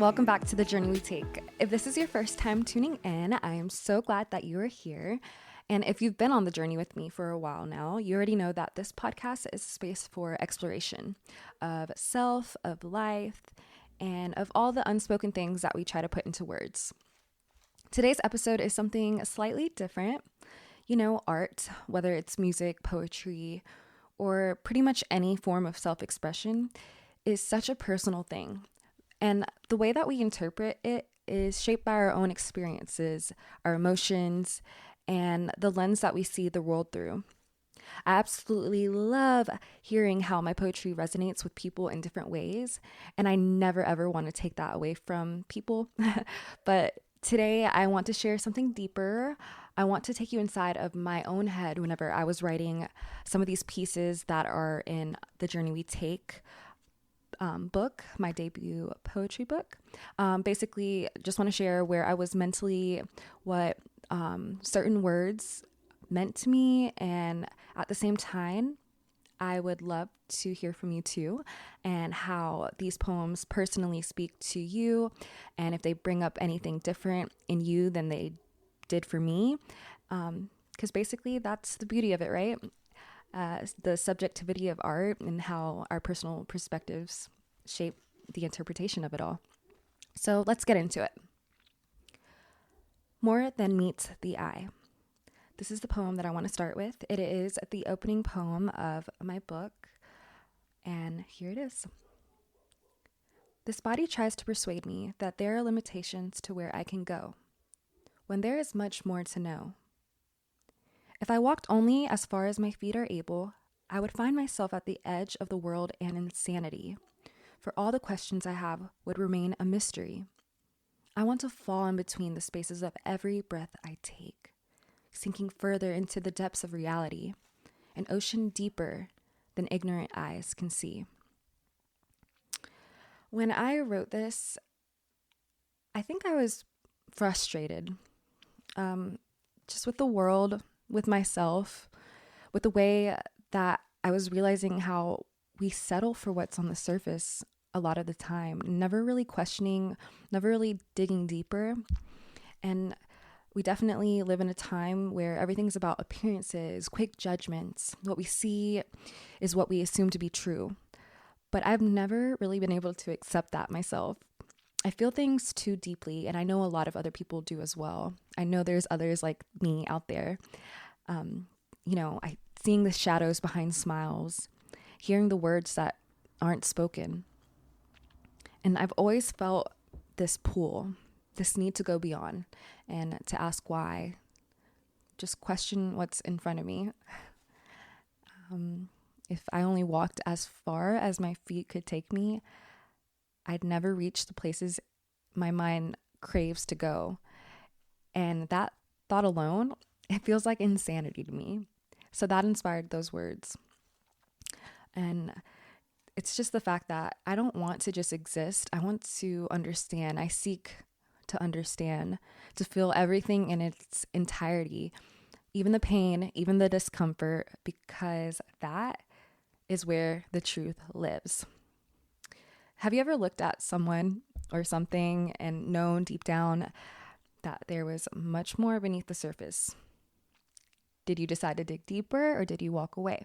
welcome back to The Journey We Take. If this is your first time tuning in, I am so glad that you are here. And if you've been on the journey with me for a while now, you already know that this podcast is a space for exploration of self, of life, and of all the unspoken things that we try to put into words. Today's episode is something slightly different. You know, art, whether it's music, poetry, or pretty much any form of self-expression, is such a personal thing. And the way that we interpret it is shaped by our own experiences, our emotions, and the lens that we see the world through. I absolutely love hearing how my poetry resonates with people in different ways, and I never ever want to take that away from people. But today I want to share something deeper. I want to take you inside of my own head whenever I was writing some of these pieces that are in The Journey We Take book, my debut poetry book. Basically, just want to share where I was mentally, what certain words meant to me, and at the same time, I would love to hear from you too, and how these poems personally speak to you, and if they bring up anything different in you than they did for me, because basically that's the beauty of it, right? The subjectivity of art and how our personal perspectives shape the interpretation of it all. So let's get into it. More than meets the eye. This is the poem that I want to start with. It is the opening poem of my book, and here it is. This body tries to persuade me that there are limitations to where I can go, when there is much more to know. If I walked only as far as my feet are able, I would find myself at the edge of the world and insanity, for all the questions I have would remain a mystery. I want to fall in between the spaces of every breath I take, sinking further into the depths of reality, an ocean deeper than ignorant eyes can see. When I wrote this, I think I was frustrated, just with the world, with myself, with the way that I was realizing how we settle for what's on the surface a lot of the time, never really questioning, never really digging deeper. And we definitely live in a time where everything's about appearances, quick judgments. What we see is what we assume to be true. But I've never really been able to accept that myself. I feel things too deeply, and I know a lot of other people do as well. I know there's others like me out there. Seeing the shadows behind smiles, hearing the words that aren't spoken. And I've always felt this pull, this need to go beyond and to ask why, just question what's in front of me. If I only walked as far as my feet could take me, I'd never reach the places my mind craves to go. And that thought alone, it feels like insanity to me. So that inspired those words. And it's just the fact that I don't want to just exist. I want to understand. I seek to understand, to feel everything in its entirety, even the pain, even the discomfort, because that is where the truth lives. Have you ever looked at someone or something and known deep down that there was much more beneath the surface? Did you decide to dig deeper, or did you walk away?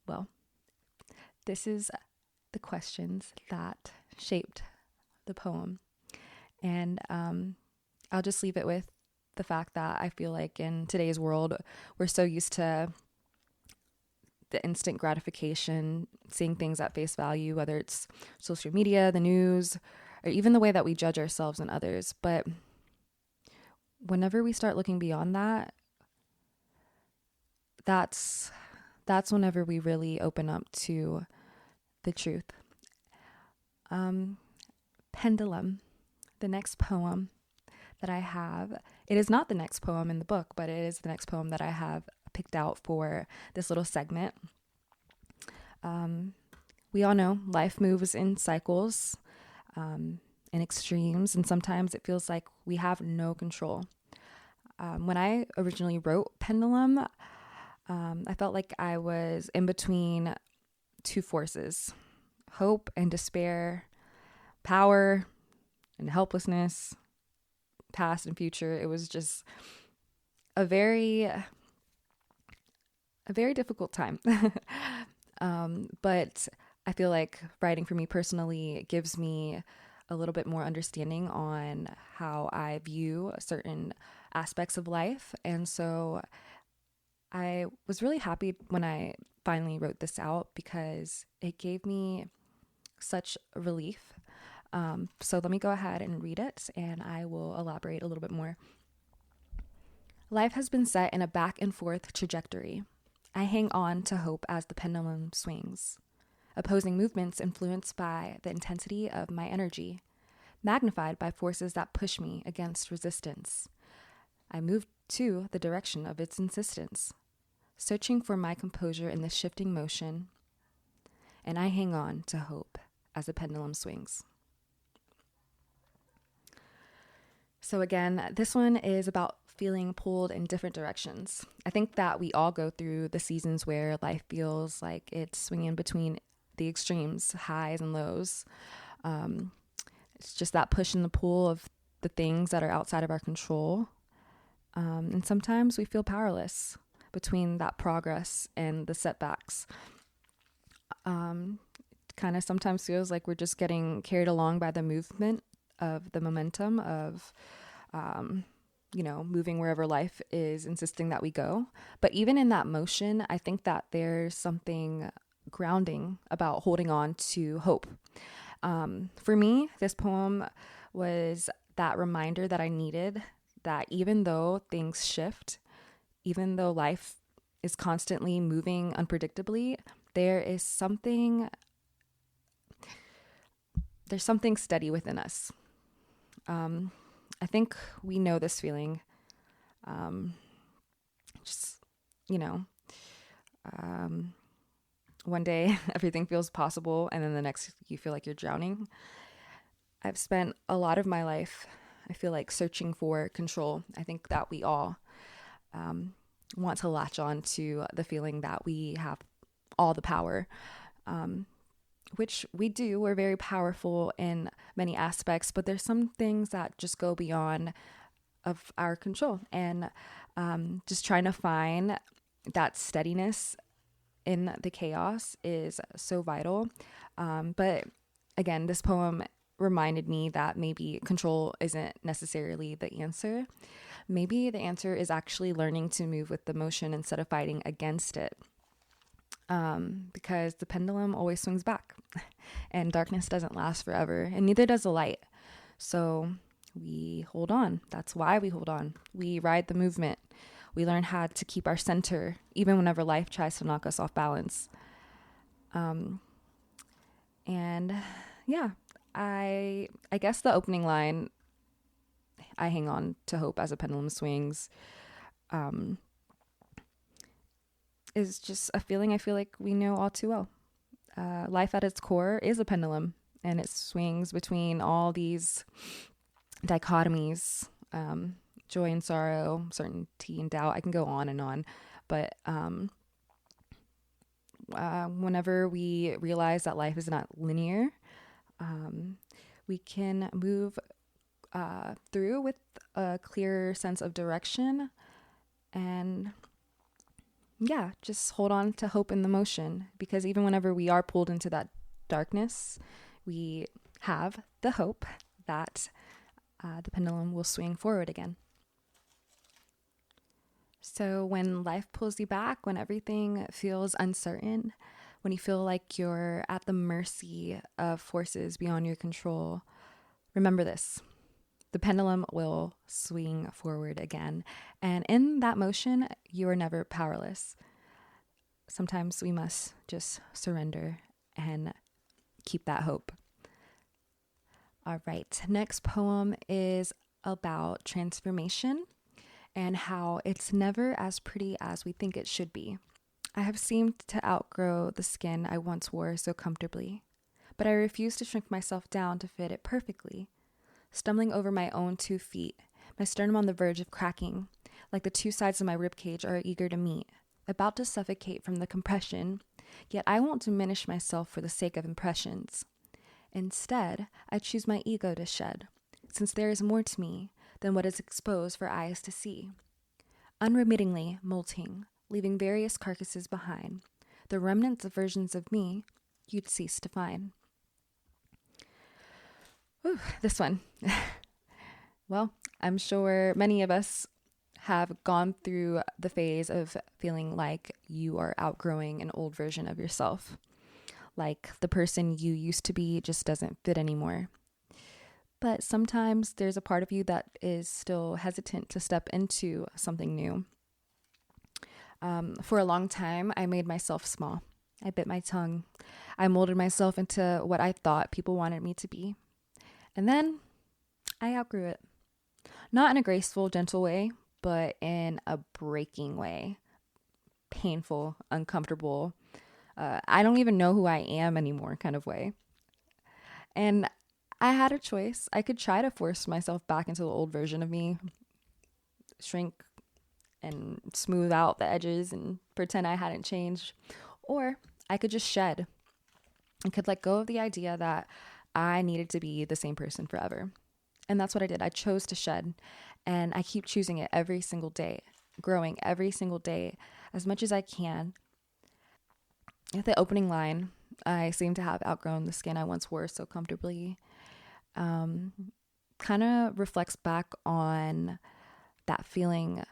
Well, this is the questions that shaped the poem. And I'll just leave it with the fact that I feel like in today's world, we're so used to the instant gratification, seeing things at face value, whether it's social media, the news, or even the way that we judge ourselves and others. But whenever we start looking beyond that, that's whenever we really open up to the truth. Pendulum, the next poem that I have. It is not the next poem in the book, but it is the next poem that I have picked out for this little segment. We all know life moves in cycles, in extremes, and sometimes it feels like we have no control. When I originally wrote Pendulum, I felt like I was in between two forces, hope and despair, power and helplessness, past and future. It was just a very difficult time. But I feel like writing for me personally gives me a little bit more understanding on how I view certain aspects of life. And so I was really happy when I finally wrote this out because it gave me such relief. So let me go ahead and read it and I will elaborate a little bit more. Life has been set in a back and forth trajectory. I hang on to hope as the pendulum swings, opposing movements influenced by the intensity of my energy, magnified by forces that push me against resistance. I move to the direction of its insistence, searching for my composure in this shifting motion, and I hang on to hope as the pendulum swings. So again, this one is about feeling pulled in different directions. I think that we all go through the seasons where life feels like it's swinging between the extremes, highs and lows. It's just that push and the pull of the things that are outside of our control. And sometimes we feel powerless between that progress and the setbacks. Kind of sometimes feels like we're just getting carried along by the movement of the momentum of, moving wherever life is insisting that we go. But even in that motion, I think that there's something grounding about holding on to hope. For me, this poem was that reminder that I needed, that even though things shift, even though life is constantly moving unpredictably, there's something steady within us. I think we know this feeling. One day everything feels possible and then the next you feel like you're drowning. I've spent a lot of my life, I feel like, searching for control. I think that we all want to latch on to the feeling that we have all the power, which we do. We're very powerful in many aspects, but there's some things that just go beyond of our control. And just trying to find that steadiness in the chaos is so vital. But again, this poem reminded me that maybe control isn't necessarily the answer. Maybe the answer is actually learning to move with the motion instead of fighting against it. Because the pendulum always swings back and darkness doesn't last forever, and neither does the light. So we hold on. That's why we hold on. We ride the movement. We learn how to keep our center, even whenever life tries to knock us off balance. And yeah, I guess the opening line, I hang on to hope as a pendulum swings, is just a feeling I feel like we know all too well. Life at its core is a pendulum, and it swings between all these dichotomies, joy and sorrow, certainty and doubt. I can go on and on, but whenever we realize that life is not linear, we can move through with a clear sense of direction, and just hold on to hope in the motion, because even whenever we are pulled into that darkness, we have the hope that the pendulum will swing forward again. So when life pulls you back, when everything feels uncertain, when you feel like you're at the mercy of forces beyond your control, remember this: the pendulum will swing forward again. And in that motion, you are never powerless. Sometimes we must just surrender and keep that hope. All right, next poem is about transformation and how it's never as pretty as we think it should be. I have seemed to outgrow the skin I once wore so comfortably, but I refuse to shrink myself down to fit it perfectly. Stumbling over my own 2 feet, my sternum on the verge of cracking, like the 2 sides of my ribcage are eager to meet, about to suffocate from the compression, yet I won't diminish myself for the sake of impressions. Instead, I choose my ego to shed, since there is more to me than what is exposed for eyes to see. Unremittingly molting, leaving various carcasses behind, the remnants of versions of me you'd cease to find. Whew, this one. Well, I'm sure many of us have gone through the phase of feeling like you are outgrowing an old version of yourself. Like the person you used to be just doesn't fit anymore. But sometimes there's a part of you that is still hesitant to step into something new. For a long time, I made myself small. I bit my tongue. I molded myself into what I thought people wanted me to be. And then I outgrew it. Not in a graceful, gentle way, but in a breaking way. Painful, uncomfortable. I don't even know who I am anymore kind of way. And I had a choice. I could try to force myself back into the old version of me, shrink and smooth out the edges and pretend I hadn't changed. Or I could just shed and could let go of the idea that I needed to be the same person forever. And that's what I did. I chose to shed, and I keep choosing it every single day, growing every single day as much as I can. At the opening line, I seem to have outgrown the skin I once wore so comfortably. Kind of reflects back on that feeling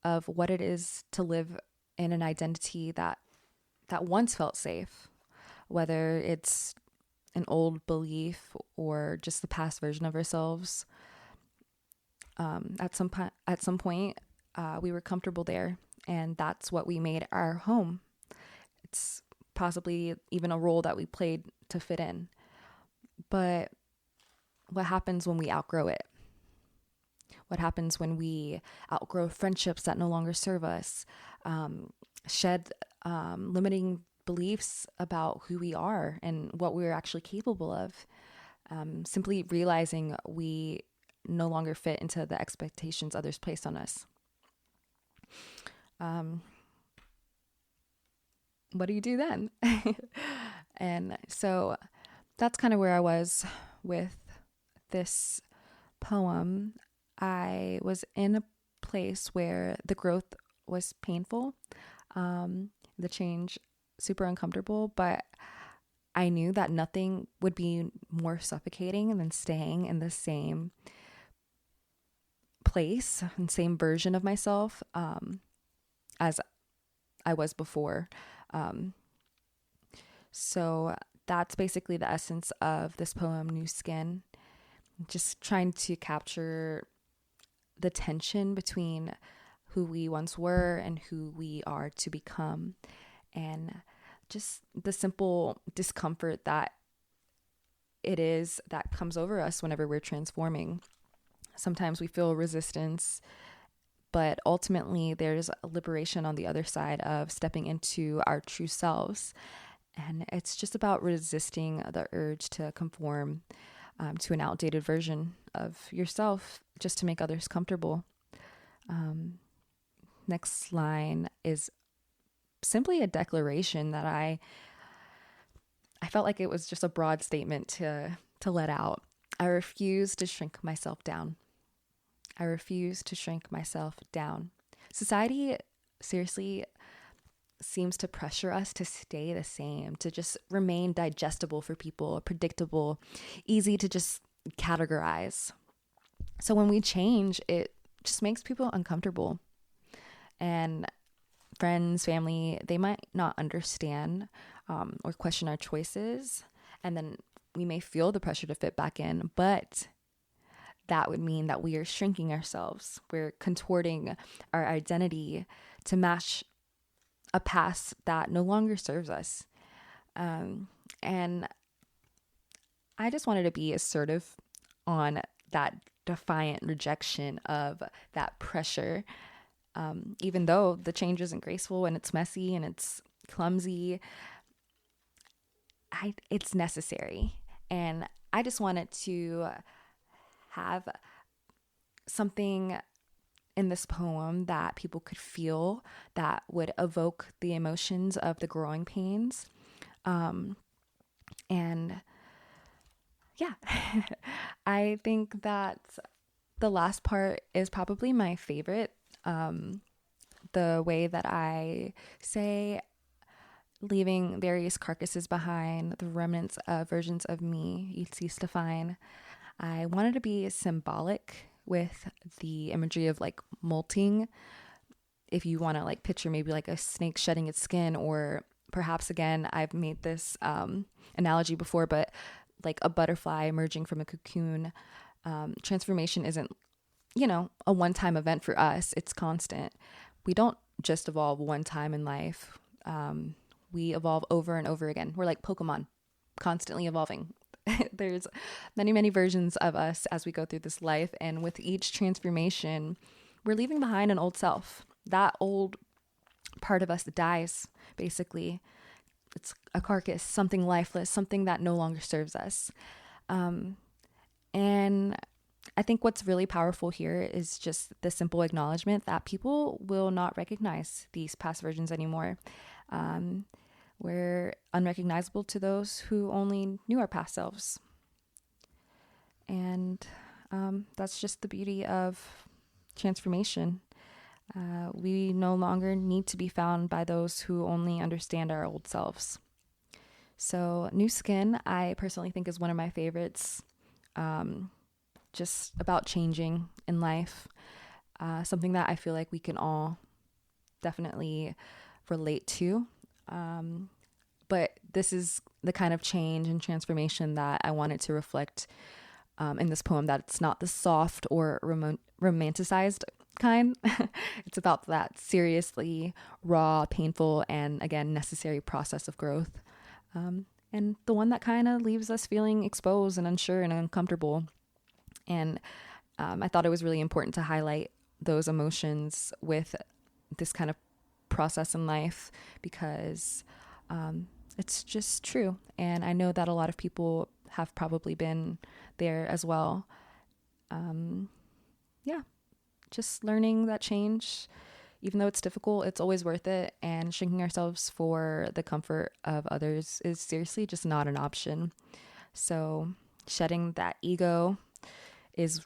of what it is to live in an identity that once felt safe, whether it's an old belief or just the past version of ourselves. At some point, we were comfortable there, and that's what we made our home. It's possibly even a role that we played to fit in. But what happens when we outgrow it? What happens when we outgrow friendships that no longer serve us? Shed limiting beliefs about who we are and what we're actually capable of. Simply realizing we no longer fit into the expectations others place on us. What do you do then? And so that's kind of where I was with this poem. I was in a place where the growth was painful, the change super uncomfortable, but I knew that nothing would be more suffocating than staying in the same place and same version of myself as I was before. So that's basically the essence of this poem, New Skin. Just trying to capture the tension between who we once were and who we are to become, and just the simple discomfort that it is that comes over us whenever we're transforming. Sometimes we feel resistance, but ultimately there's a liberation on the other side of stepping into our true selves. And it's just about resisting the urge to conform to an outdated version of yourself just to make others comfortable. Next line is simply a declaration that I felt like it was just a broad statement to let out. I refuse to shrink myself down. I refuse to shrink myself down. Society seriously seems to pressure us to stay the same, to just remain digestible for people, predictable, easy to just categorize. So when we change, it just makes people uncomfortable. And friends, family, they might not understand or question our choices. And then we may feel the pressure to fit back in, but that would mean that we are shrinking ourselves. We're contorting our identity to match a past that no longer serves us. And I just wanted to be assertive on that defiant rejection of that pressure. Even though the change isn't graceful and it's messy and it's clumsy, it's necessary. And I just wanted to have something in this poem that people could feel that would evoke the emotions of the growing pains. And Yeah, I think that the last part is probably my favorite. The way that I say leaving various carcasses behind, the remnants of versions of me you'd cease to find. I wanted to be symbolic with the imagery of like molting. If you want to like picture maybe like a snake shedding its skin, or perhaps again, I've made this analogy before, but like a butterfly emerging from a cocoon. Transformation isn't, a one-time event for us. It's constant. We don't just evolve one time in life. We evolve over and over again. We're like Pokemon, constantly evolving. There's many, many versions of us as we go through this life. And with each transformation, we're leaving behind an old self. That old part of us dies, basically. It's a carcass, something lifeless, something that no longer serves us. And I think what's really powerful here is just the simple acknowledgement that people will not recognize these past versions anymore. We're unrecognizable to those who only knew our past selves. And that's just the beauty of transformation. We no longer need to be found by those who only understand our old selves. So new skin, I personally think is one of my favorites. Just about changing in life. Something that I feel like we can all definitely relate to. But this is the kind of change and transformation that I wanted to reflect in this poem, that it's not the soft or romanticized kind. It's about that seriously raw, painful, and again, necessary process of growth. And the one that kind of leaves us feeling exposed and unsure and uncomfortable. And I thought it was really important to highlight those emotions with this kind of process in life, because it's just true. And I know that a lot of people have probably been there as well. Yeah, just learning that change, even though it's difficult, it's always worth it. And shrinking ourselves for the comfort of others is seriously just not an option. So shedding that ego is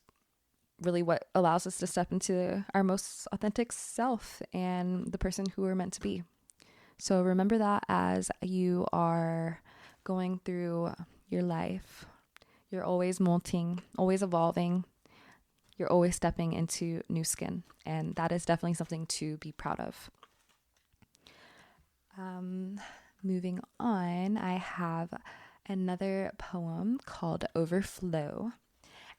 really what allows us to step into our most authentic self and the person who we're meant to be. So remember that as you are going through your life. You're always molting, always evolving. You're always stepping into new skin. And that is definitely something to be proud of. Moving on, I have another poem called Overflow.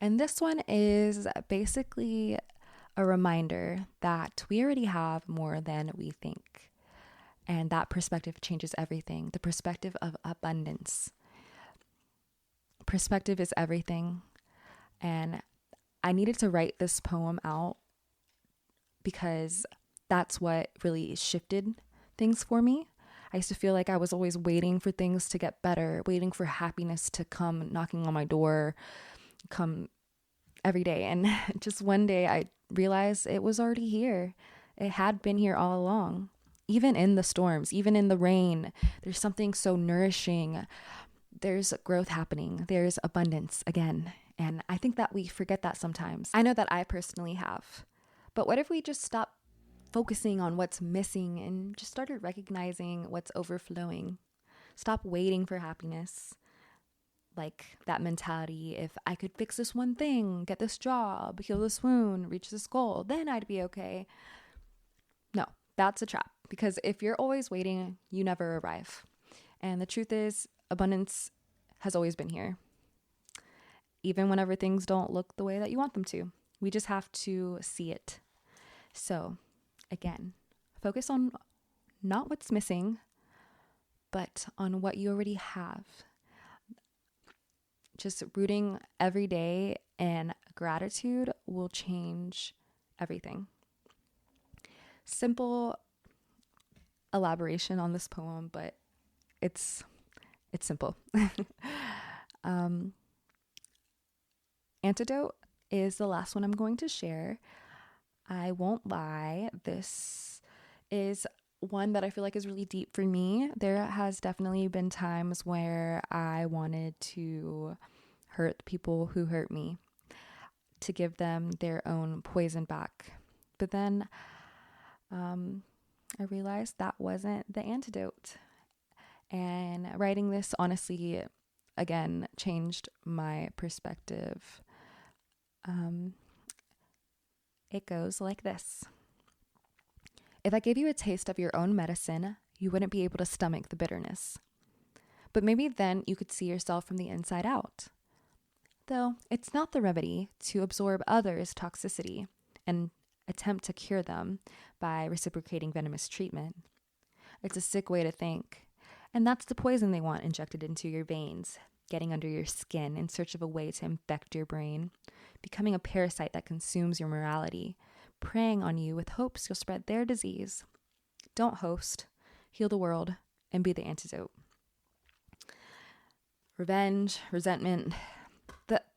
And this one is basically a reminder that we already have more than we think. And that perspective changes everything. The perspective of abundance. Perspective is everything. And I needed to write this poem out because that's what really shifted things for me. I used to feel like I was always waiting for things to get better, waiting for happiness to come knocking on my door, come every day. And just one day I realized it was already here. It had been here all along. Even in the storms, even in the rain, there's something so nourishing. There's growth happening. There's abundance again. And I think that we forget that sometimes. I know that I personally have. But what if we just stop focusing on what's missing and just started recognizing what's overflowing? Stop waiting for happiness. Like that mentality, if I could fix this one thing, get this job, heal this wound, reach this goal, then I'd be okay. No, that's a trap. Because if you're always waiting, you never arrive. And the truth is, abundance has always been here. Even whenever things don't look the way that you want them to. We just have to see it. So, again, focus on not what's missing, but on what you already have. Just rooting every day in gratitude will change everything. Simple elaboration on this poem, but it's simple. Antidote is the last one I'm going to share. I won't lie, this is one that I feel like is really deep for me. There has definitely been times where I wanted to hurt the people who hurt me, to give them their own poison back. But then I realized that wasn't the antidote. And writing this, honestly, again, changed my perspective. It goes like this. If I gave you a taste of your own medicine, you wouldn't be able to stomach the bitterness. But maybe then you could see yourself from the inside out. Though it's not the remedy to absorb others' toxicity and attempt to cure them by reciprocating venomous treatment. It's a sick way to think. And that's the poison they want injected into your veins, getting under your skin in search of a way to infect your brain, becoming a parasite that consumes your morality, preying on you with hopes you'll spread their disease. Don't host, heal the world, and be the antidote. Revenge, resentment,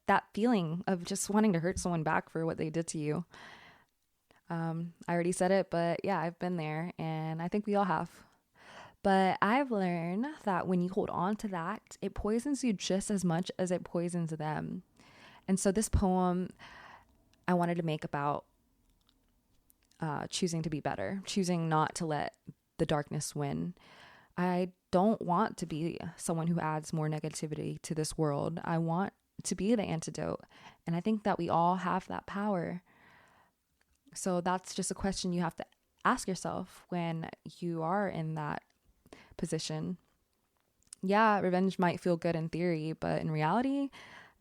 that feeling of just wanting to hurt someone back for what they did to you. I already said it, but yeah, I've been there, and I think we all have. But I've learned that when you hold on to that, it poisons you just as much as it poisons them. And so this poem I wanted to make about choosing to be better, choosing not to let the darkness win. I don't want to be someone who adds more negativity to this world. I want to be the antidote. And I think that we all have that power. So that's just a question you have to ask yourself when you are in that position. Yeah, revenge might feel good in theory, but in reality,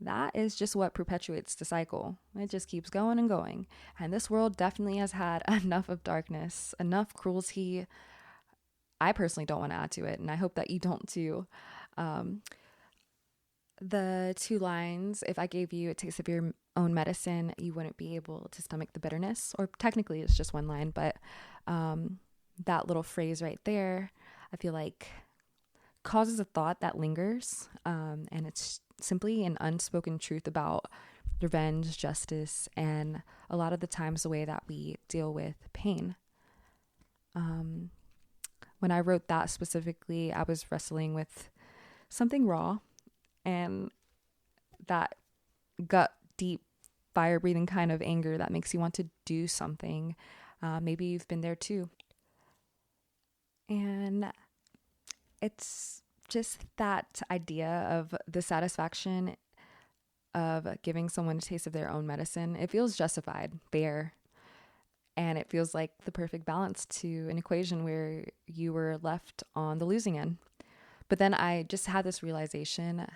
that is just what perpetuates the cycle. It just keeps going and going. And this world definitely has had enough of darkness, enough cruelty. I personally don't want to add to it, and I hope that you don't too. The two lines, if I gave you a taste of your own medicine, you wouldn't be able to stomach the bitterness. Or technically it's just one line, but that little phrase right there, I feel like causes a thought that lingers. And it's simply an unspoken truth about revenge, justice, and a lot of the times the way that we deal with pain. When I wrote that specifically, I was wrestling with something raw and that gut deep fire breathing kind of anger that makes you want to do something. Maybe you've been there too. And it's just that idea of the satisfaction of giving someone a taste of their own medicine. It feels justified, fair, and it feels like the perfect balance to an equation where you were left on the losing end. But then I just had this realization,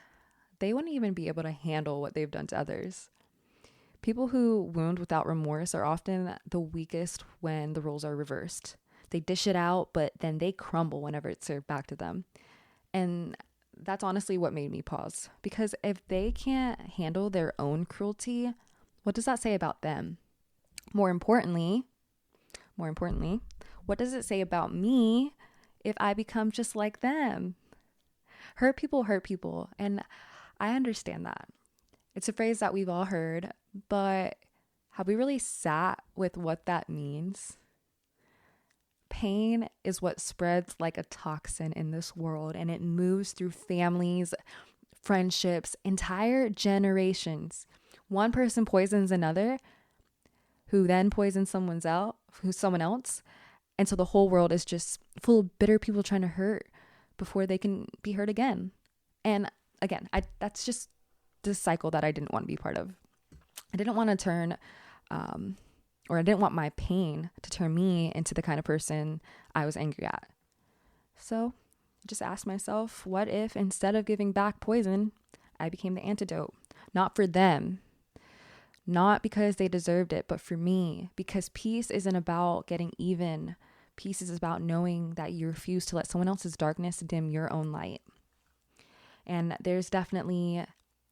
they wouldn't even be able to handle what they've done to others. People who wound without remorse are often the weakest when the roles are reversed. They dish it out, but then they crumble whenever it's served back to them. And that's honestly what made me pause. Because if they can't handle their own cruelty, what does that say about them? More importantly, what does it say about me if I become just like them? Hurt people. And I understand that. It's a phrase that we've all heard, but have we really sat with what that means? Pain is what spreads like a toxin in this world, and it moves through families, friendships, entire generations. One person poisons another, who then poisons someone else, and so the whole world is just full of bitter people trying to hurt before they can be hurt again. And again, that's just the cycle that I didn't want to be part of. I didn't want to turn, or I didn't want my pain to turn me into the kind of person I was angry at. So I just asked myself, what if instead of giving back poison, I became the antidote? Not for them, not because they deserved it, but for me, because peace isn't about getting even. Peace is about knowing that you refuse to let someone else's darkness dim your own light. And there's definitely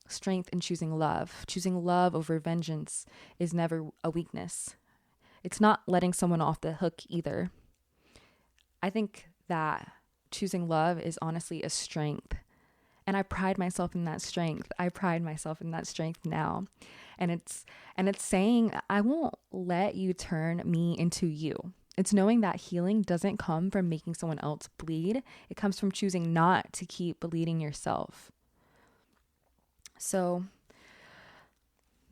strength in choosing love. Choosing love over vengeance is never a weakness. It's not letting someone off the hook either. I think that choosing love is honestly a strength. And I pride myself in that strength. I pride myself in that strength now. And it's saying, I won't let you turn me into you. It's knowing that healing doesn't come from making someone else bleed. It comes from choosing not to keep bleeding yourself. So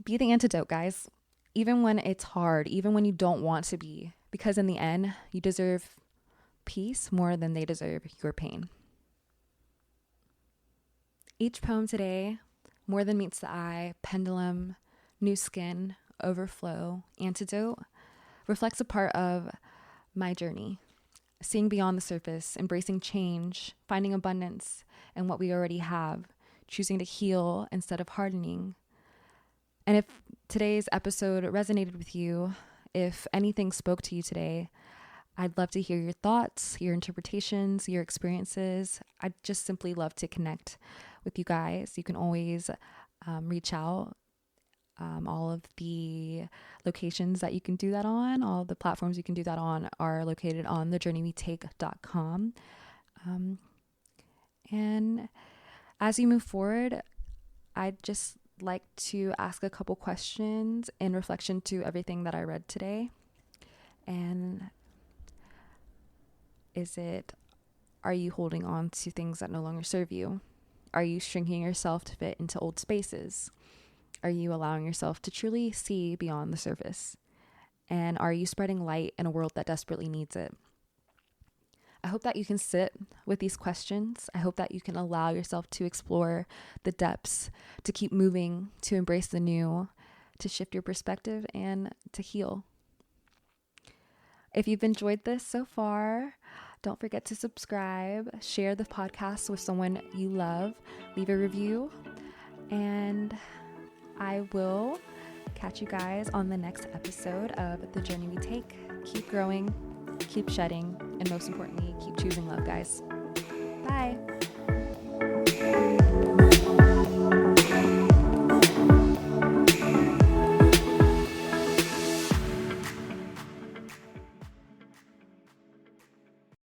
Be the antidote, guys. Even when it's hard, even when you don't want to be, because in the end, you deserve peace more than they deserve your pain. Each poem today, More Than Meets the Eye, Pendulum, New Skin, Overflow, Antidote, reflects a part of my journey. Seeing beyond the surface, embracing change, finding abundance in what we already have, choosing to heal instead of hardening. And if today's episode resonated with you, if anything spoke to you today, I'd love to hear your thoughts, your interpretations, your experiences. I'd just simply love to connect with you guys. You can always reach out. All of the locations that you can do that on, all the platforms you can do that on are located on thejourneywetake.com. And as you move forward, I'd just like to ask a couple questions in reflection to everything that I read today. And are you holding on to things that no longer serve you? Are you shrinking yourself to fit into old spaces? Are you allowing yourself to truly see beyond the surface? And are you spreading light in a world that desperately needs it? I hope that you can sit with these questions. I hope that you can allow yourself to explore the depths, to keep moving, to embrace the new, to shift your perspective, and to heal. If you've enjoyed this so far, don't forget to subscribe, share the podcast with someone you love, leave a review, and I will catch you guys on the next episode of The Journey We Take. Keep growing, keep shedding, and most importantly, keep choosing love, guys. Bye.